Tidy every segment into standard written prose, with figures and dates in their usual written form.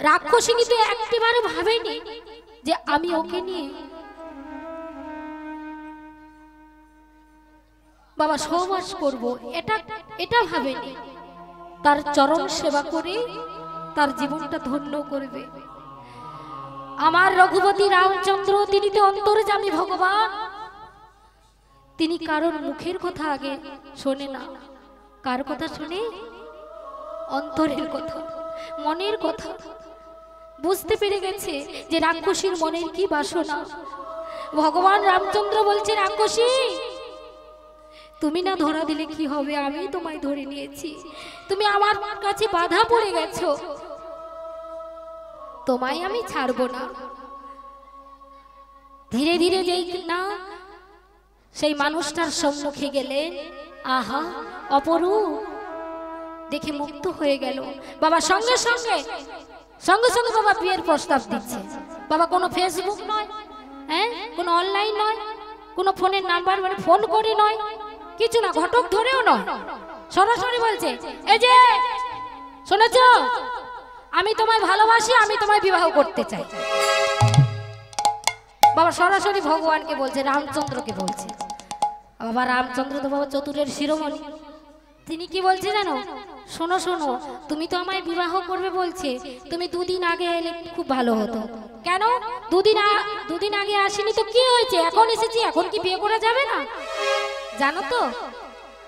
রাক্ষসী কিন্তু একটিবারও ভাবেনি যে আমি ওকে নিয়ে বাবা সহবাস করব, এটা ভাবেনি। তার চরণ সেবা করে তার জীবনটা ধন্য করবে। আমার রঘুপতি রামচন্দ্র তিনি তো অন্তর্যামী ভগবান, তিনি কারোর মুখের কথা আগে শোনে না। কার কথা শুনে? অন্তরের কথা, মনের কথা। বুঝতে পেরে গেছে যে রাক্ষসীর মনের কি বাসনা। ভগবান রামচন্দ্র বলছে, রাক্ষসী তুমি না ধরা দিলে কি হবে, আমি তোমায় ধরে নিয়েছি, তুমি আমার কাছে বাধা পড়ে গেছো, তোমায় আমি ছাড়বো না। ধীরে ধীরে যেই না সেই মানুষটার সম্মুখে গেলেন, আহা অপরূপ দেখে মুক্ত হয়ে গেল। বাবা সঙ্গে সঙ্গে বাবা বিয়ের প্রস্তাব দিচ্ছে। বাবা কোনো ফেসবুক নয়, হ্যাঁ কোনো অনলাইন নয়, কোনো ফোনের নাম্বার মানে ফোন করে নয়, কিছু না, ঘটক ধরেও নয়, সরাসরি বলছে, এই যে শুনেছ আমি তোমায় ভালোবাসি, আমি তোমায় বিবাহ করতে চাই। বাবা সরাসরি ভগবানকে বলছে, রামচন্দ্রকে বলছে। বাবা রামচন্দ্র তো বাবা চতুরের শিরোমণি, তিনি কি বলছে জানো? শোনো শোনো, তুমি তো আমায় বিবাহ করবে বলছে, তুমি দুদিন আগে এলে খুব ভালো হতো। কেন? দুদিন আগে আসিনি তো কি হয়েছে, এখন এসেছি, এখন কি বিয়ে করা যাবে না? জানো তো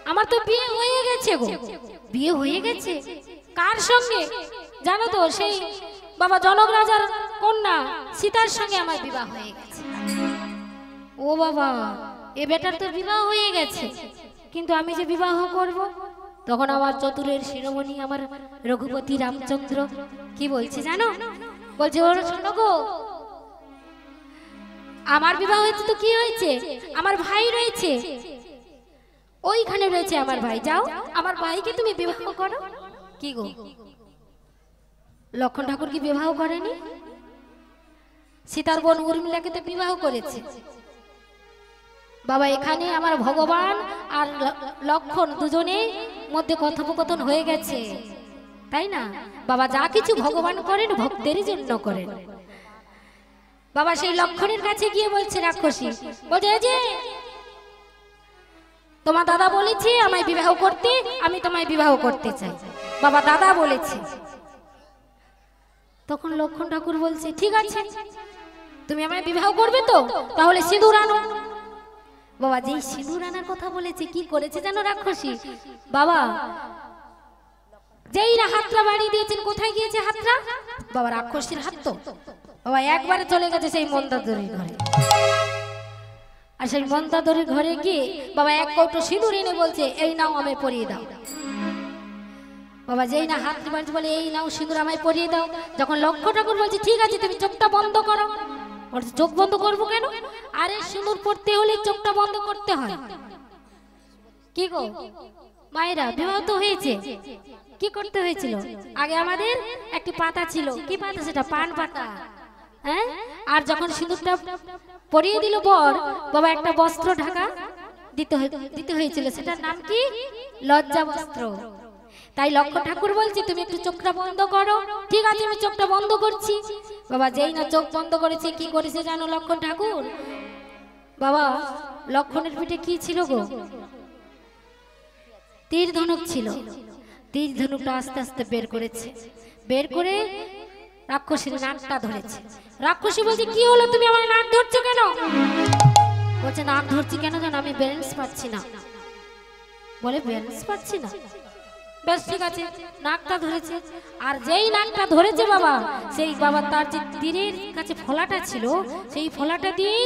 আমার তো বিয়ে হয়ে গেছে গো। বিয়ে হয়ে গেছে? কার সঙ্গে জানো তো? সেই বাবা জনক রাজার কন্যা সীতার সঙ্গে আমার বিবাহ হয়ে গেছে। ও বাবা, এ বেটার তো বিবাহ হয়ে গেছে, কিন্তু আমি যে বিবাহ করব। তখন আমার চতুরের শিরোমণি আমার রঘুপতি রামচন্দ্র কি বলছে জানো? বলছে, ওরা শোনো গো, আমার বিবাহ হয়েছে তো কি হয়েছে, আমার ভাই রয়েছে ওইখানে রয়েছে, আমার ভাই, যাও আমার ভাইকে তুমি বিবাহ করো। কি গো, লক্ষণ ঠাকুর কি বিবাহ করেনি? সীতার বোন উর্মিলাকে তো বিবাহ করেছে। বাবা এখানে আমার ভগবান আর লক্ষণ দুজনে মধ্যে কথোপকথন হয়ে গেছে, তাই না? বাবা যা কিছু ভগবান করেন ভক্তের জন্য করেন। বাবা সেই লক্ষণের কাছে গিয়ে বলছে রাক্ষসী, বলছে যে তোমার দাদা বলেছে আমায় বিবাহ করতে, আমি তোমায় বিবাহ করতে চাই। বাবা দাদা বলেছে। তখন লক্ষণ ঠাকুর বলছে, ঠিক আছে তুমি আমায় বিবাহ করবে তো, তাহলে সিঁদুর আনো। বাবা যেই সিঁদুর আনার কথা বলেছে, কি করেছে জানো রাক্ষসী? বাবা যেই না হাতটা বাড়িয়ে দিয়েছেন, কোথায় গিয়েছে হাতটা? বাবা রাক্ষসীর হাত তো বাবা একবারে চলে গেছে সেই মন্দাদরির ঘরে। আর সেই মন্দাদরির ঘরে গিয়ে বাবা এক কৌটো সিঁদুর এনে বলছে, এই নাও আমায় পরিয়ে দাও। বাবা যেই না হাত বাড়িতে বলে, এই নাও সিঁদুর আমায় পরিয়ে দাও। যখন লক্ষণ ঠাকুর বলছে, ঠিক আছে তুমি চোখটা বন্ধ করো। চোখ বন্ধ করবো কেন? আরে সিঁদুর পড়তে হলে চোখটা বন্ধ করতে হয়। কি গো মায়েরা, বিবাহ তো হয়েছে, কি করতে হয়েছিল? আগে আমাদের একটি পাতা ছিল, কি পাতা সেটা? পান পাতা। হ্যাঁ, আর যখন সিঁদুরটা পরিয়ে দিল বর, বাবা একটা বস্ত্র ঢাকা দিতে হয়েছিল, সেটার নাম কি? লজ্জা বস্ত্র। তাই লক্ষণ ঠাকুর বলছে, তুমি একটু চোখটা বন্ধ করো। ঠিক আছে আমি চোখটা বন্ধ করছি। বাবা যেই না চোখ বন্ধ করেছে, কি করেছে জানো লক্ষণ ঠাকুর? বাবা লক্ষণের পিঠে কি ছিল গো? তীর ধনুক ছিল। তীর ধনুকটা আস্তে আস্তে বের করেছে, বের করে রাক্ষসীর নাকটা ধরেছে। রাক্ষসী বলছে, কি হলো, তুমি আমার নাক ধরছো কেন? বলছে, নাক ধরছি কেন জানো? আমি ব্যালেন্স পাচ্ছি না। বলে, ব্যালেন্স পাচ্ছি না? বেশ ঠিক আছে, নাকটা ধরেছে। আর যেই নাকটা ধরেছে বাবা, সেই বাবা তার যে তীরের কাছে ফলাটা ছিল, সেই ফলাটা দিয়ে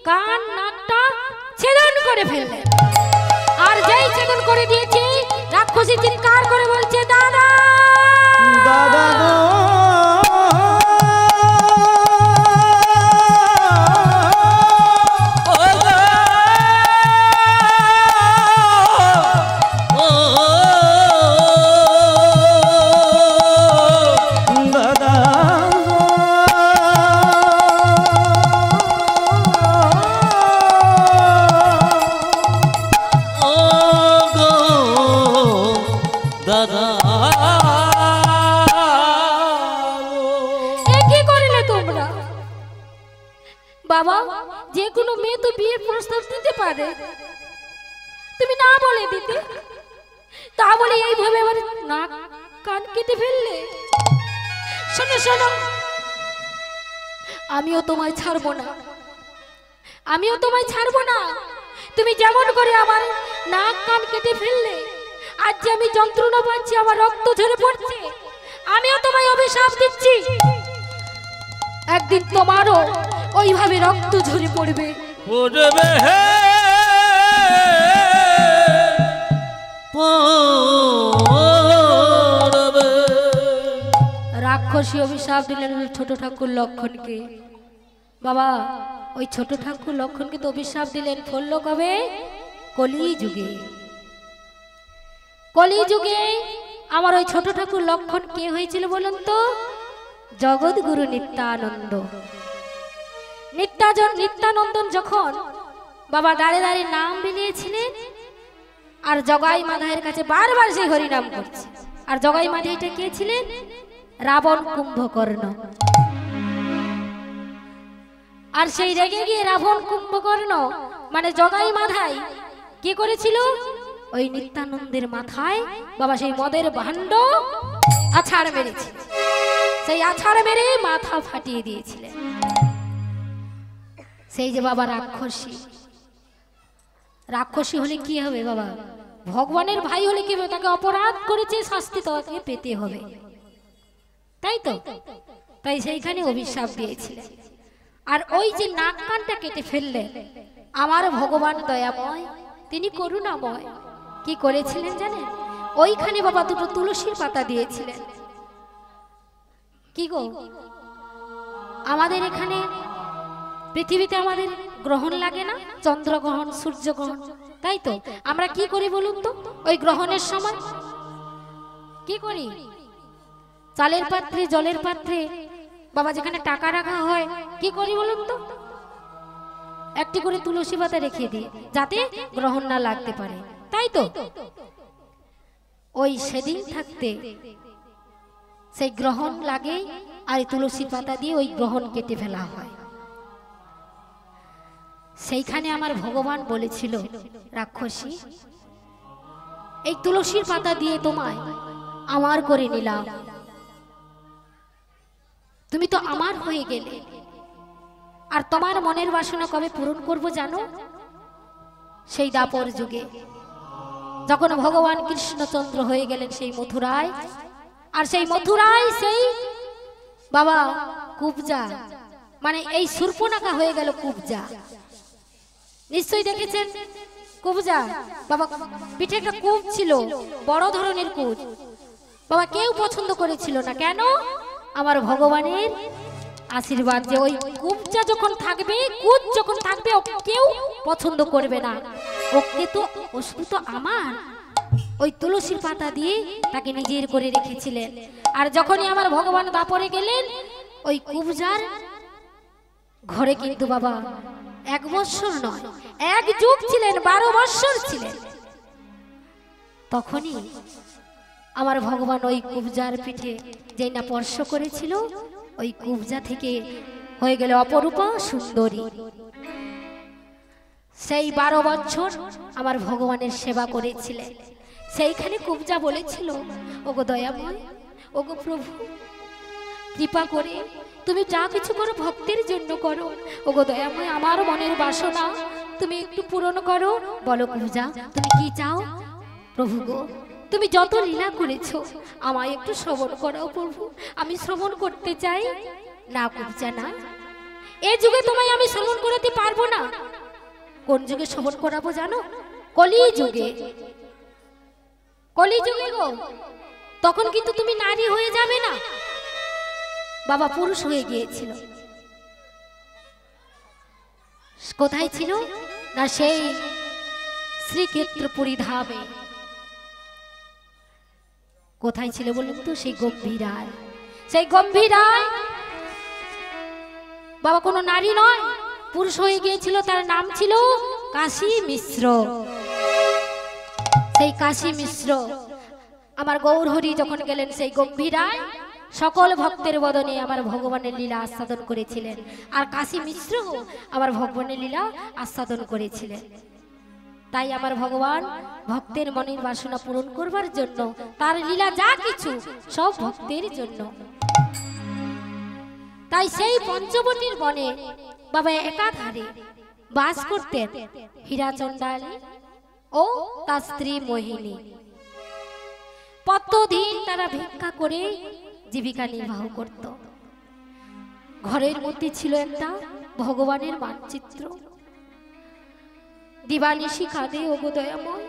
কান নাকটা ছেদন করে ফেললেন। আর যেই ছেদন করে দিয়েছে, রাক্ষসী চিৎকার করে বলছে, দাদা দাদা গো। বাবা যে কোনো মেয়ে তো বিয়ের প্রস্তাব দিতে পারে, তুমি না বলে দিতে, তা বলে এইভাবে আমার নাক কান কেটে ফেললে। শোনো শোনো, আমিও তোমায় ছাড়বো না, আমিও তোমায় ছাড়বো না। তুমি যেমন করে আমার নাক কান কেটে ফেললে, আজ যে আমি যন্ত্রণা পাচ্ছি, আমার রক্ত ঝরে পড়ছে, আমিও তোমায় অভিশাপ দিচ্ছি, একদিন তোমারও ওইভাবে রক্ত ঝরে পড়বে। রাক্ষসী অভিশাপ দিলেন ছোট ঠাকুর লক্ষণকে। বাবা ওই ছোট ঠাকুর লক্ষণকে তো অভিশাপ দিলেন, ফলল কবে? কলি যুগে। কলি যুগে আমার ওই ছোট ঠাকুর লক্ষণ কে হয়েছিল বলুন তো? জগৎগুরু নিত্যানন্দ। নিত্যানন্দন যখন বাবা দাঁড়ে দাঁড়িয়ে নাম বিলিয়েছিলেন, আর জগাই মাধায়ের কাছে বারবার সেই হরিনাম করছে। আর জগাই মাধাইটা কে ছিলেন? রাবণ কুম্ভকর্ণ। আর সেই রেগে গিয়ে রাবণ কুম্ভকর্ণ মানে জগাই মাধাই কি করেছিল? ওই নিত্যানন্দের মাথায় বাবা সেই মদের ভাণ্ড আছাড় মেরেছে, সেই আছাড় মেরে মাথা ফাটিয়ে দিয়েছিলেন। সেই যে বাবা রাক্ষসী, রাক্ষসী হলে কি হবে বাবা? ভগবানের ভাই হলে কি হবে? তাকে অপরাধ করেছে, শাস্তি তাকে পেতে হবে, তাই তো? তাই সেইখানে অভিশাপ দিয়েছিলেন। আর ওই যে নাক কানটা কেটে ফেললেন, আমার ভগবান দয়াময়, তিনি করুণাময়, কি করেছিলেন জানেন? ওইখানে বাবা দুটো তুলসীর পাতা দিয়েছিলেন। কি গো, আমাদের এখানে পৃথিবীতে আমাদের গ্রহণ লাগে না? চন্দ্রগ্রহণ, সূর্যগ্রহণ, তাই তো? আমরা কি করি বলুন তো? ওই গ্রহণের সময় কি করি? চালের পাত্রে, জলের পাত্রে বাবা যেখানে টাকা রাখা হয়, কি করি বলুন তো? একটি করে তুলসী পাতা রেখে দিই, যাতে গ্রহণ না লাগতে পারে, তাই তো? ওই সেদিন থাকতে সেই গ্রহণ লাগে, আর তুলসী পাতা দিয়ে ওই গ্রহণ কেটে ফেলা হয়। সেইখানে আমার ভগবান বলেছিল, রাক্ষসী এই তুলসীর পাতা দিয়ে তোমায় আমার করে নিলাম, তুমি তো আমার হয়ে গেলে, আর তোমার মনের বাসনা কবে পূরণ করব জানো? সেই দাপর যুগে যখন ভগবান কৃষ্ণচন্দ্র হয়ে গেলেন সেই মথুরায়। আর সেই মথুরায় সেই বাবা কুবজা মানে এই শূর্পণখা হয়ে গেল কুবজা। নিশ্চয়ই দেখেছেন কুবজা বাবা, পিঠে একটা কুব ছিল, বড় ধরনের কুব। বাবা কেউ পছন্দ করেছিল না, কেন? আমার ভগবানের আশীর্বাদ যে ওই কুবজা যখন থাকবে, কুচ যখন থাকবে, ও কেউ পছন্দ করবে না, ওকে তো ওষুধ তো আমার। ওই তুলসীর পাতা দিয়ে তাকে নিজের করে রেখেছিলেন। আর যখনই আমার ভগবান দাপরে গেলেন, ওই কুবজার ঘরে কিন্তু বাবা 1 বৎসর নয়, 1 যুগ ছিলেন, 12 বৎসর ছিলেন। তখনই আমার ভগবান ওই কুবজার পিঠে যেই না স্পর্শ করেছিল, ওই কুবজা থেকে হয়ে গেল অপরূপা সুন্দরী। সেই 12 বছর আমার ভগবানের সেবা করেছিলেন। সেইখানে কুবজা বলেছিল, ওগো দয়াময়, ওগো প্রভু, কৃপা করে তুমি যা কিছু করো ভক্তের জন্য করো। ওগো দয়াময়, আমার মনের বাসনা তুমি একটু পূরণ করো। বলো কুবজা, তুমি কি চাও? প্রভু গো, তুমি যত লীলা করেছো আমায় একটু শ্রবণ করো প্রভু, আমি শ্রবণ করতে চাই। না কুবজা না, এই যুগে তোমায় আমি শ্রবণ করাতে পারবো না। কোন যুগে শ্রবণ করাবো জানো? কলি যুগে। কলি যুগে গো, তখন কিন্তু তুমি নারী হয়ে যাবে না, বাবা পুরুষ হয়ে গিয়েছিল। কোথায় ছিল না? সেই শ্রীক্ষেত্রপুরী ধামে। কোথায় ছিল বলুন তো? সেই গম্ভীরায়। সেই গম্ভীরায় বাবা কোনো নারী নয়, পুরুষ হয়ে গিয়েছিল। তার নাম ছিল কাশী মিশ্র। সেই কাশী মিশ্র আমার গৌরহরি যখন গেলেন সেই গম্ভীরায়, সকল ভক্তের বদনে আমার ভগবানের লীলা আস্বাদন করেছিলেন, আর কাশী মিশ্র আমার ভগবানের লীলা আস্বাদন করেছিলেন। তাই আমার ভগবান ভক্তের মনের বাসনা পূরণ করবার জন্য তার লীলা যা কিছু সব ভক্তের জন্য। তাই সেই পঞ্চবটির বনে বাবা একাধারে বাস করতেন হীরাচন্দালী ও তার স্ত্রী মোহিনী। প্রতিদিন তারা ভিক্ষা করে জীবিকা নির্বাহ করত। ঘরের মধ্যে ছিল একটা ভগবানের মানচিত্র। দিবানিশি কাঁদে ওগো দয়াময়,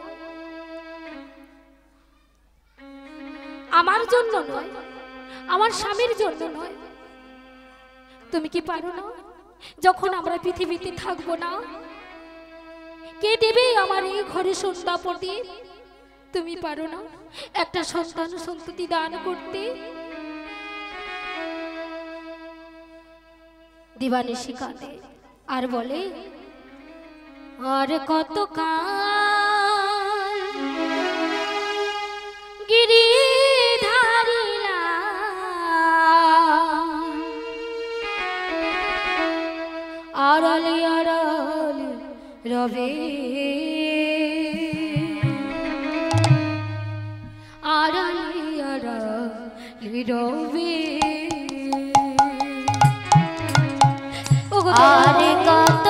আমার জন্য নয়, আমার স্বামীর জন্য নয়, তুমি কি পারো না যখন আমরা পৃথিবীতে থাকবো না, কে দেবে আমার এই ঘরে সন্ধ্যা প্রদীপ? তুমি পারো না একটা সন্তান সন্ততি দান করতে? দিবানিশি কাঁদে আর বলে, আর কত কাল গিরিধারিলা আড়ালে আড়ালে রবে, আড়ালে আড়ালে রবে, আর কত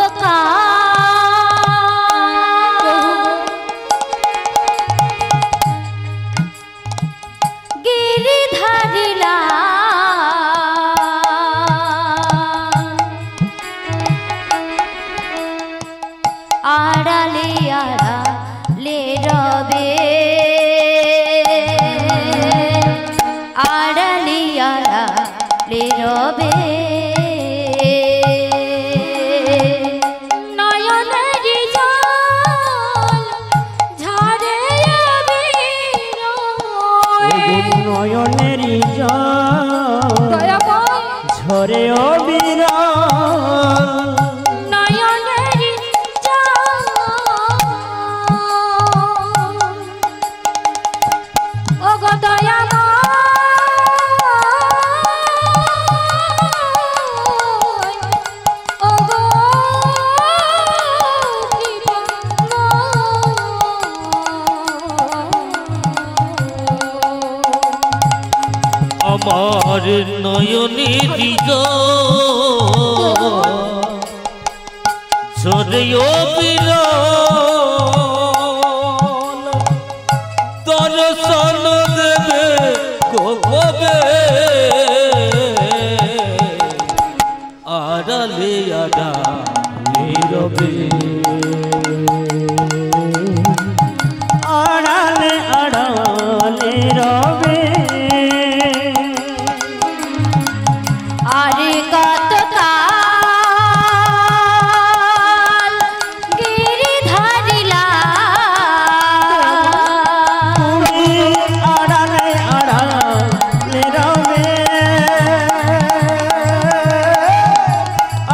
গিরিধারিলা আড়ালে আড়ালে রবে, আড়ালে আড়ালে রবে, নয়নের ঝরে অবিরাল, নয়নের ওগো দয়াময়, ওগো আমার নয়নে ঝরে অবিরাল, দর্শন দেবে কবে আড়ালে আড়ালে রবে, আড়ালে আড়ালে রবে, আর কত কাল গিরিধারিলা আড়ালে আড়ালে রবে,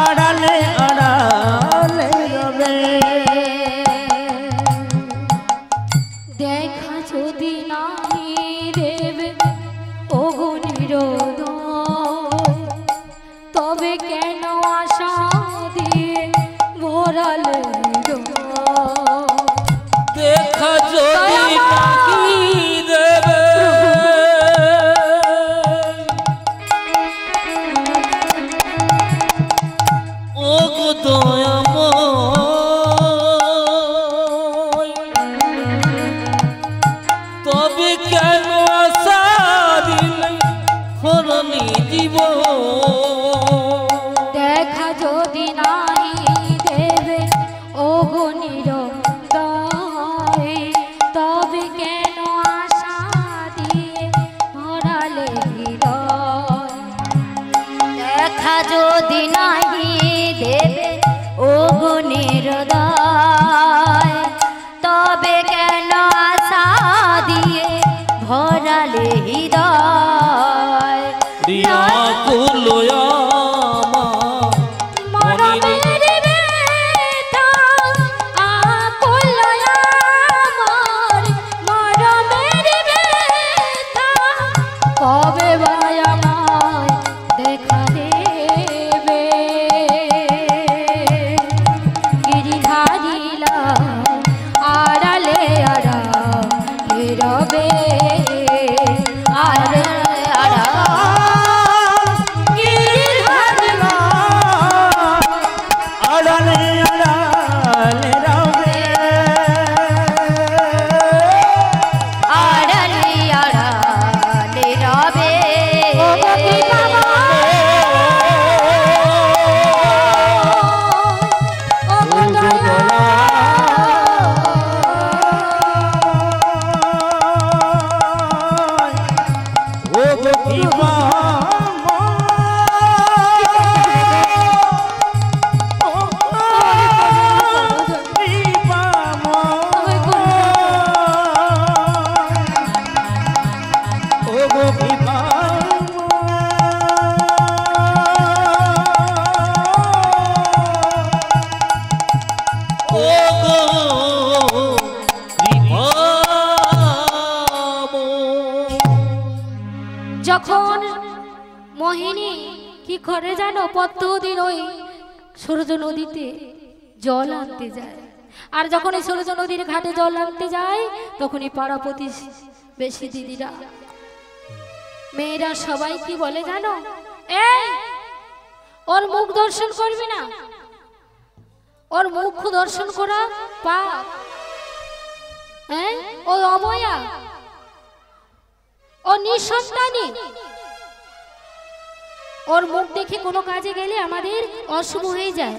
আড়ালে আড়ালে রবে, দেখা যদি নাই দেবে ওগো নিরোদয়, তবে কেন আশা দিয়ে ভরালে দেখা যদি নাকি দেবে ও গো দয়াময়, তবে কেন আশা দিলে হরণি জীবন, দেখা যদি নাই দেবে ওগো নিরোদয়, তবে কেন আশা দিয়ে ভরালে হৃদয়, দেখা যদি নাহি দেবে ওগো নিরোদয়, তবে কেন আশা দিয়ে ভরালে হৃদয়, রিয়াকুলো মরমের ব্যথা আকুল আমার, মরমের ব্যথা কবে ভাই আমার মোহিনী কি করে জানো, প্রত্যেকদিন ওই সূর্য নদীতে জল আনতে যায়। আর যখন এই সূর্য নদীর ঘাটে জল আনতে যায়, তখনই পাড়া প্রতিবেশী দিদিরা, মেয়েরা সবাই কি বলে জানো, এই ওর মুখ দর্শন করবি না, ওর মুখ দর্শন করা পাপ, হ্যাঁ ও অবয়া, ও নিঃসন্তানী, ওর মুখ দেখে কোনো কাজে গেলে আমাদের অশুভ হয়ে যায়।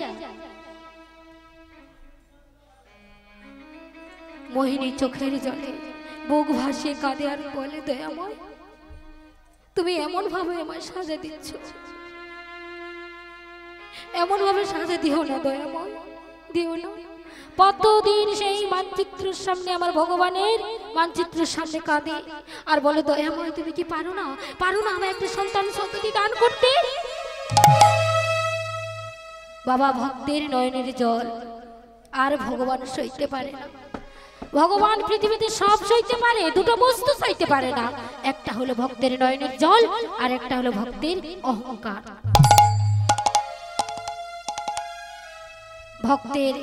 মোহিনী চোখের জলে বুক ভাসিয়ে কাঁদে আর বলে, দয়াময় তুমি এমন ভাবে আমায় সাজা দিচ্ছ, এমন ভাবে সাজা দিও না দয়াময়, দিও না। কতদিন সেই মানচিত্রের সামনে, আমার ভগবানের মানচিত্রের সামনে কাঁদে আর বলে, দয়াময় তুমি কি পারো না, পারো না আমার একটা সন্তান সন্ততি দান করতে। বাবা ভক্তের নয়নের জল আর ভগবান সইতে পারে না। ভগবান পৃথিবীতে সব সইতে পারে, দুটো বস্তু সইতে পারে না, একটা হলো ভক্তের নয়নের জল আর একটা হলো ভক্তের অহংকার। ভক্তের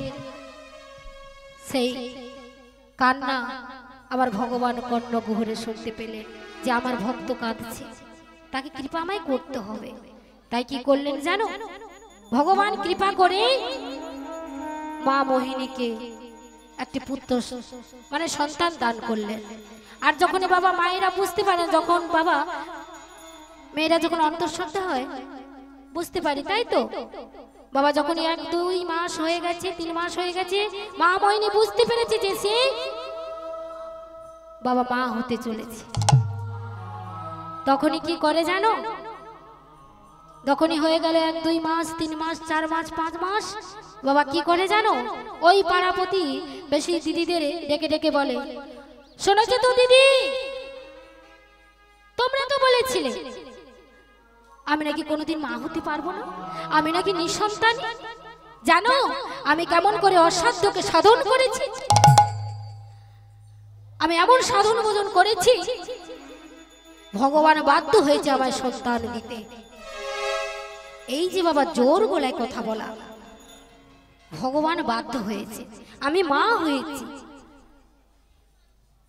সেই কান্না আমার ভগবান কর্ণগহ্বরে শুনতে পেলেন যে আমার ভক্ত কাঁদছে, তাকে কৃপা আমায় করতে হবে। তাই কি করলেন জানো, ভগবান কৃপা করে মা মোহিনীকে একটি পুত্র মানে সন্তান দান করলেন। আর যখন বাবা মায়েরা বুঝতে পারেন, যখন বাবা মেয়েরা যখন অন্তঃসত্ত্বা হয় বুঝতে পারি, তাই তো বাবা যখন 1-2 মাস হয়ে গেছে, 3 মাস হয়ে গেছে, মা মোহিনী বুঝতে পেরেছে যে সে বাবা মা হতে চলেছে। তখনই কি করে জানো, তখনই হয়ে গেল 1-2 মাস, 3 মাস, 4 মাস, 5 মাস, বাবা কি করে জানো, ওই পাড়াপতি বেশি দিদিদের ডেকে ডেকে বলে, শোনেছো তো দিদি, তোমরা তো বলেছিলে আমি নাকি কোনোদিন মা হতে পারবো না, আমি নাকি নিঃসন্তান, জানো আমি কেমন করে অসাধ্যকে সাধন করেছি, আমি এমন সাধন ভোজন করেছি ভগবান বাধ্য হয়েছে আমায় সন্তান দিতে। এই যে বাবা জোর গলায় কথা বলা, ভগবান বাধ্য হয়েছে, আমি মা হয়েছি।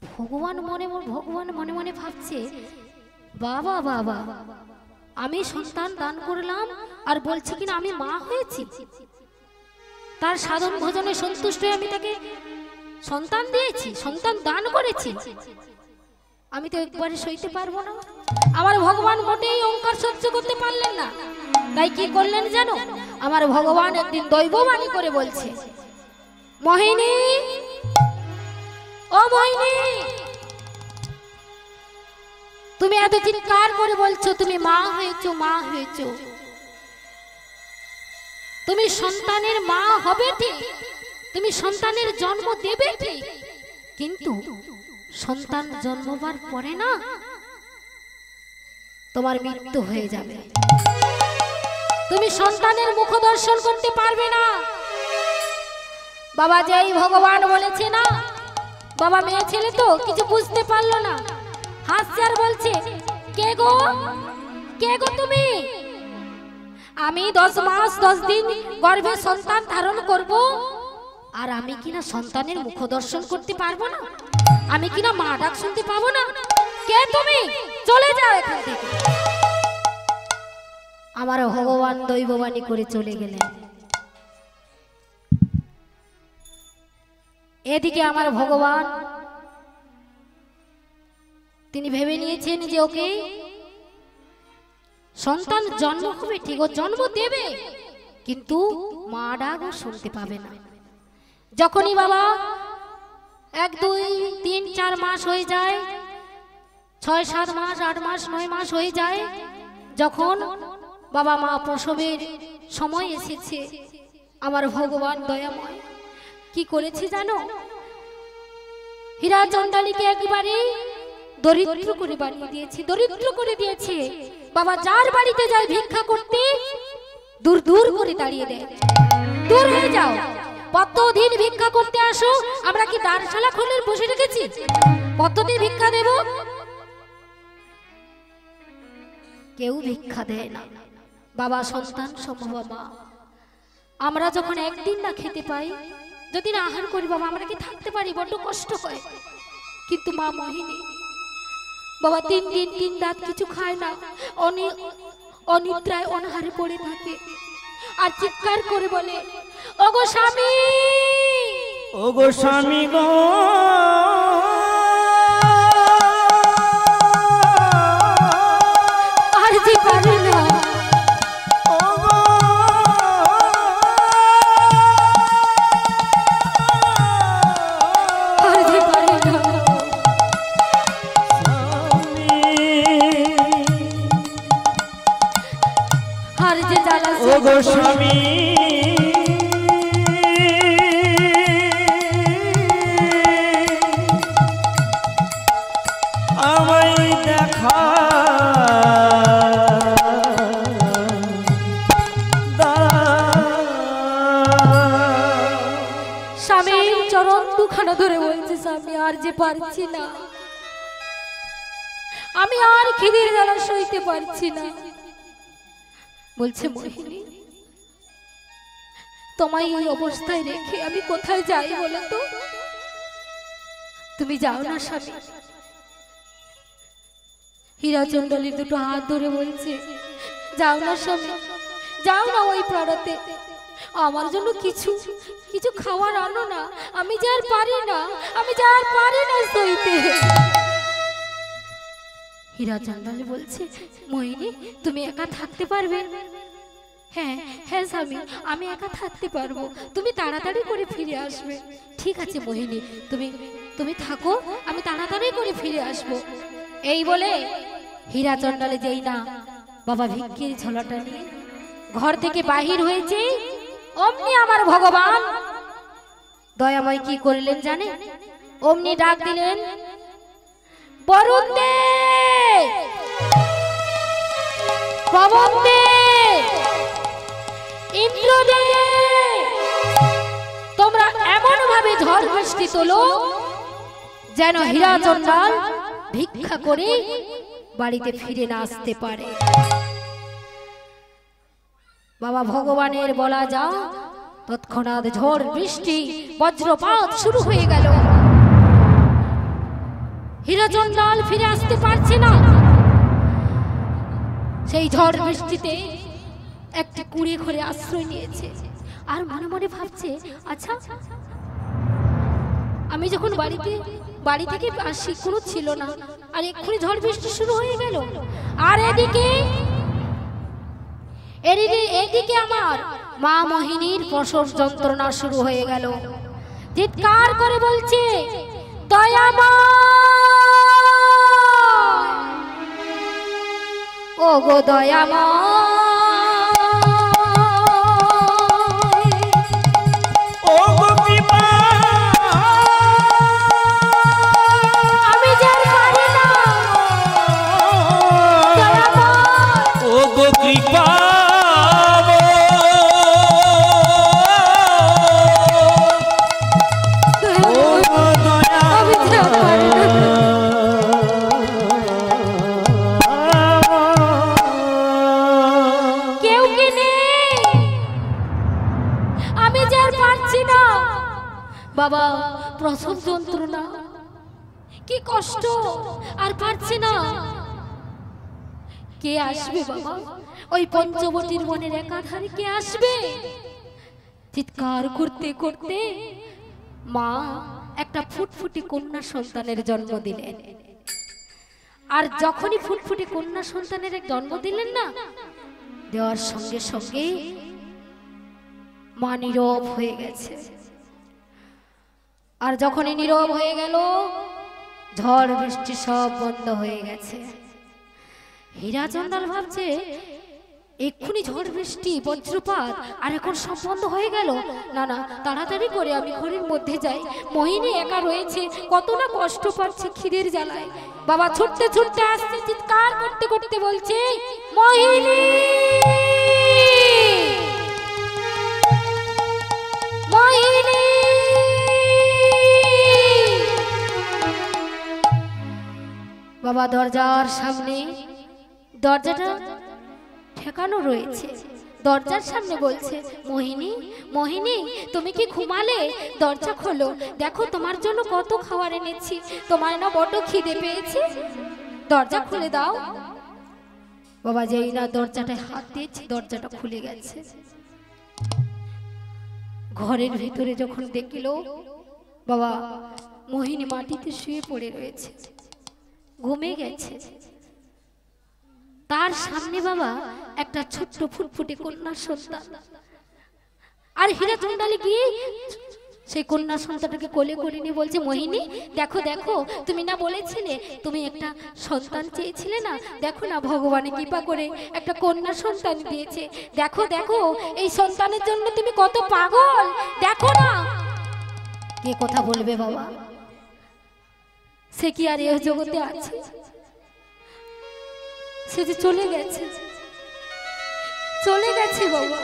ভগবান মনে মনে ভাবছে, বাবা বাবা আমি সন্তান দান করলাম আর বলছি কিনা আমি মা হয়েছি, তার সাধন ভোজনে সন্তুষ্ট হয়ে আমি তাকে সন্তান দিয়েছি, সন্তান দান করেছি, আমি তো একবারে সইতে পারবো না। আমার ভগবান মোটেই অহংকার সহ্য করতে পারলেন না। তাই কি করলেন জানো, আমার ভগবান একদিন দৈববাণী করে বলছে, মোহিনী ও মোহিনী, তুমি এত চিৎকার করে বলছো তুমি মা হয়েছো, মা হয়েছো, তুমি সন্তানের মা হবে ঠিক, তুমি সন্তানের জন্ম দেবে ঠিক, কিন্তু সন্তান জন্মবার পরে না তোমার মৃত্যু হয়ে যাবে, তুমি সন্তানের মুখ দর্শন করতে পারবে না। বাবা যেই ভগবান বলেছে না, বাবা মেয়ে ছেলে তো কিছু বুঝতে পারলো না, হাসছে আর বলছে, কে গো, কে গো তুমি, আমি 10 মাস 10 দিন গর্ভে সন্তান ধারণ করব, আর আমি কিনা সন্তানের মুখ দর্শন করতে পারবো না, আমি কিনা মা ডাক শুনতে পাবো না, কে তুমি, চলে যাও এখান থেকে। আমার ভগবান দৈববাণী করে চলে গেলেন। এদিকে আমার ভগবান তিনি ভেবে নিয়েছেন যে ওকে সন্তান জন্ম হবে ঠিক, ও জন্ম দেবে, কিন্তু মা ডাক শুনতে পাবে না। যখনই বাবা 1 2 3 4 মাস হয়ে যায়, 6 7 মাস 8 মাস 9 মাস হয়ে যায়, যখন বাবা মা প্রসবের সময় এসেছে, আমার ভগবান দয়াময় কি করেছে জানো, হীরা চন্দালীকে একবারে দরিদ্র করে বানিয়ে দিয়েছে, দরিদ্র করে দিয়েছে। বাবা যার বাড়িতে যায় ভিক্ষা করতে, দূর দূর করে দাঁড়িয়ে দেয়, দূর হয়ে যাও, কতদিন ভিক্ষা করতে আসো, আমরা কি দাঁড়শালা খুলে বসে রেখেছি, কতদিন ভিক্ষা দেব। কেউ ভিক্ষা দেয় না বাবা। সন্তান সম্ভবা মা, আমরা যখন একদিন না খেতে পাই, যদি না আহার করি বাবা, আমরা কি থাকতে পারি? বড্ড কষ্ট হয়। কিন্তু মা মোহিনী বাবা 3 দিন 3 রাত কিছু খায় না, অনিদ্রায় অনাহারে পড়ে থাকে আর চিৎকার করে বলে, ওগো স্বামী, ওগো স্বামী গো, আর যে পারি না, ওগো আর যে পারি না, আর যে জ্বালা, ওগো স্বামী আমায় দেখা স্বামীর চরণ দুখানা ধরে বলছে, স্বামী আর যে পারছি না, আমি আর খিদের জ্বালা সইতে পারছি না। বলছে, মোহিনী তোমায় এই অবস্থায় রেখে আমি কোথায় যাই বলো তো? তুমি যাও না স্বামী। হীরাচন্ডলীর দুটো হাত ধরে বলছে, যাও না স্বামী, যাও না ওই প্রাড়াতে, আমার জন্য কিছু কিছু খাবার আনো না, আমি যে আর পারি না, আমি যে আর পারি না সইতে। হীরাচন্ডলী বলছে, মোহিনী তুমি একা থাকতে পারবে? হ্যাঁ হ্যাঁ স্বামী, আমি একা থাকতে পারবো, তুমি তাড়াতাড়ি করে ফিরে আসবে। ঠিক আছে মোহিনী, তুমি তুমি থাকো, আমি তাড়াতাড়ি করে ফিরে আসবো। এই বলে হীরাচন্ডলী যেই না বাবা ভিক্ষির ঝোলাটা নিয়ে ঘর থেকে বাহির হয়েছে, অমনি আমার ভগবান দয়াময় কি করলেন জানে? অমনি ডাক দিলেন, বরুণ দে, পবন দে, ইন্দ্র দে, তোমরা এমন ভাবে ঝড় বৃষ্টি তোলো যেন হীরাচন্ডাল ভিক্ষা করে বাড়িতে ফিরে না আসতে পারে। বাবা ভগবানের বলা যা, তৎক্ষণাৎ ঝড় বৃষ্টি বজ্রপাত শুরু হয়ে গেল। হীরাচন্ডাল ফিরে আসতে পারছে না। সেই ঝড় বৃষ্টিতে একটি কুঁড়ে ঘরে আশ্রয় নিয়েছে আর মনে মনে ভাবছে, আচ্ছা আমি যখন বাড়ি থেকে আসি কোনো ছিল না, আর এক্ষুনি ঝড় বৃষ্টি শুরু হয়ে গেল, আর এদিকে আমার মা মোহিনীর প্রসব যন্ত্রণা শুরু হয়ে গেল। চিৎকার করে বলছে, দয়াময়, ও গো দয়াময়, ওগো কৃপা, আমি যে আর পারি না, দয়াময়, ওগো কৃপা, ওগো দয়া, আমি যে আর পারি না। কেউ কি নেই? আমি যে আর পারছি না বাবা, প্রসব যন্ত্রণা, কি কষ্ট, আর পারছি না। কে আসবে বাবা? ওই পঞ্চবটির বনের একাধারে কে আসবে? চিৎকার করতে করতে মা একটা ফুটফুটি কন্যা সন্তানের জন্ম দিলেন। আর যখনই ফুটফুটি কন্যা সন্তানের জন্ম দিলেন না, দেওয়ার সঙ্গে সঙ্গে মা নীরব হয়ে গেছে। আর যখনই নীরব হয়ে গেল, ঝড় বৃষ্টি সব বন্ধ হয়ে গেছে। হীরাচন্ডাল ভাবছে, এক্ষুনি ঝড় বৃষ্টি বজ্রপাত আর এখন সব বন্ধ হয়ে গেল, না না তাড়াতাড়ি করে আমি ঘরের মধ্যে যাই। মোহিনী একা রয়েছে, কত না কষ্ট পাচ্ছে খিদের জ্বালায়। বাবা ছুটতে ছুটতে আসছে, চিৎকার করতে করতে বলছে, মোহিনী, মোহিনী। বাবা দরজার সামনে দরজাটা ঠেকানো রয়েছে, দরজার সামনে বলছে, মোহিনী মোহিনী তুমি কি ঘুমালে? দরজা খোলো, দেখো তোমার জন্য কত খাবার এনেছি, তোমার না বড় খিদে পেয়েছে, দরজা খুলে দাও। বাবা যেই না দরজাটায় হাত দিয়েছে, দরজাটা খুলে গেছে। ঘরের ভিতরে যখন দেখলো বাবা মোহিনী মাটিতে শুয়ে পড়ে রয়েছে, ঘুমিয়ে গেছে। তার সামনে বাবা একটা ছোট্ট ফুটফুটে কন্যা সন্তান, আর হীরা চন্ডালী গিয়ে সেই কন্যা সন্তানটাকে কোলে করে নিয়ে বলছে, মোহিনী দেখো দেখো, তুমি না বলেছিলে তুমি একটা সন্তান চেয়েছিলে না, দেখো না ভগবানের কৃপা করে একটা কন্যা সন্তান দিয়েছে, দেখো দেখো এই সন্তানের জন্য তুমি কত পাগল, দেখো না। কে কথা বলবে বাবা? সে কি আর এই জগতে আছে? সে যে চলে গেছে, চলে গেছে বাবা।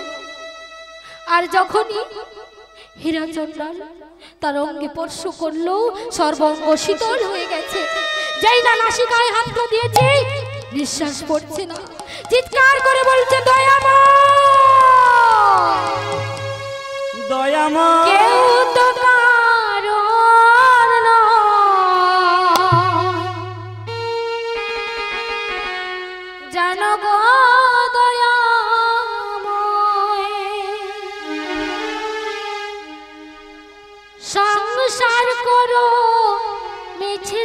আর যখনই হীরা চন্ডাল তার অঙ্গে স্পর্শ করলো, সর্বাঙ্গ শীতল হয়ে গেছে। যেই না নাসিকায় হাতটা দিয়েছে, নিঃশ্বাস পড়ছে না, চিৎকার করে বলছে, দয়াময় দয়াময় কেউ তো কারণ নয়, জানো গো দয়াময়, সংসার করো মিছে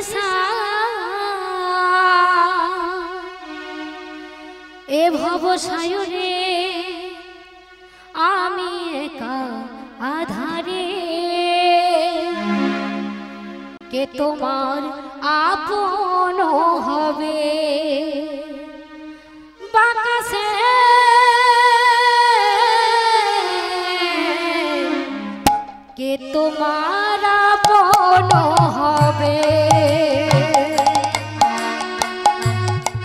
এ ভব সায়রে আমি একা আধারে, কে তোমার আপন হবে বাকাশে, কে তোমার আপন হবে,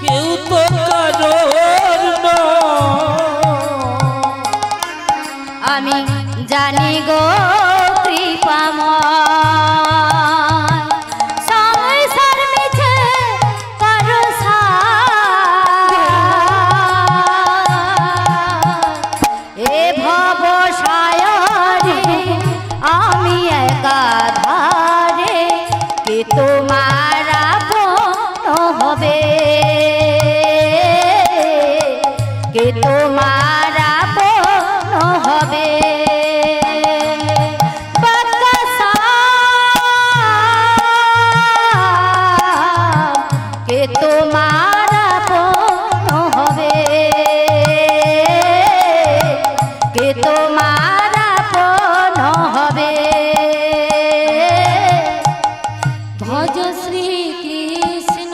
কেউ তো কারোর নয়। আমি জানি গো কৃপাময়, সংসার মিছে কারো এ ভব সায়রে আমি একাধারে, কে তোমার আপন হবে, কে তোমার আপন হবে, বাতাসা কে তোমার আপন হবে, কে তোমার আপন হবে। ভজ শ্রী কৃষ্ণ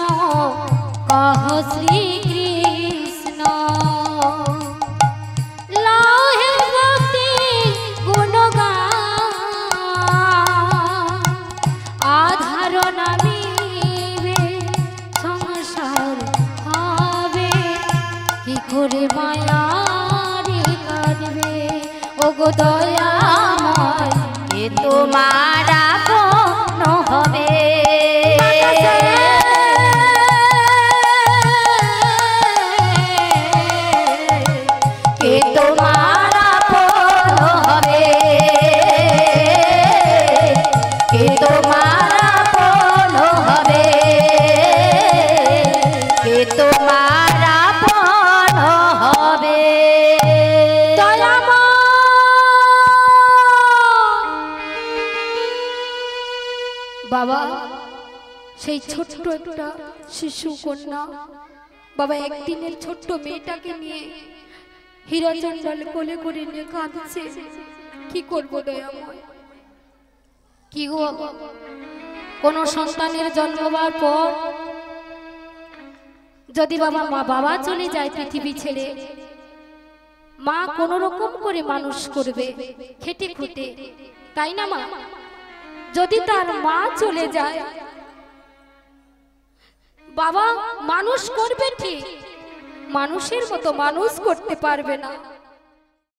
কহ শ্রী কৃষ্ণ, লাহে ভক্তি গুণগান, আধার নামিবে সংসার হবে, কি করে মায়ারে কাঁদবে, ও গো দয়াময় কে তোমার আপন হবে, কে তোমার আপন হবে, কে তোমার আপন হবে, কে তোমার আপন হবে। বাবা সেই ছোট্ট একটা শিশু কন্যা, বাবা একদিনের ছোট্ট মেয়েটাকে নিয়ে হীরা চন্ডাল কোলে করে নিয়ে কাঁদছে, কি করব দয়াময়, কি গো বাবা, কোন সন্তানের জন্ম হওয়ার পর যদি বাবা মা বাবা চলে যায় পৃথিবী ছেড়ে, মা কোন রকম করে মানুষ করবে খেটে খুঁটে, তাই না মা? যদি তার মা চলে যায়, বাবা মানুষ করবে ঠিক, মানুষের মতো মানুষ করতে পারবে না।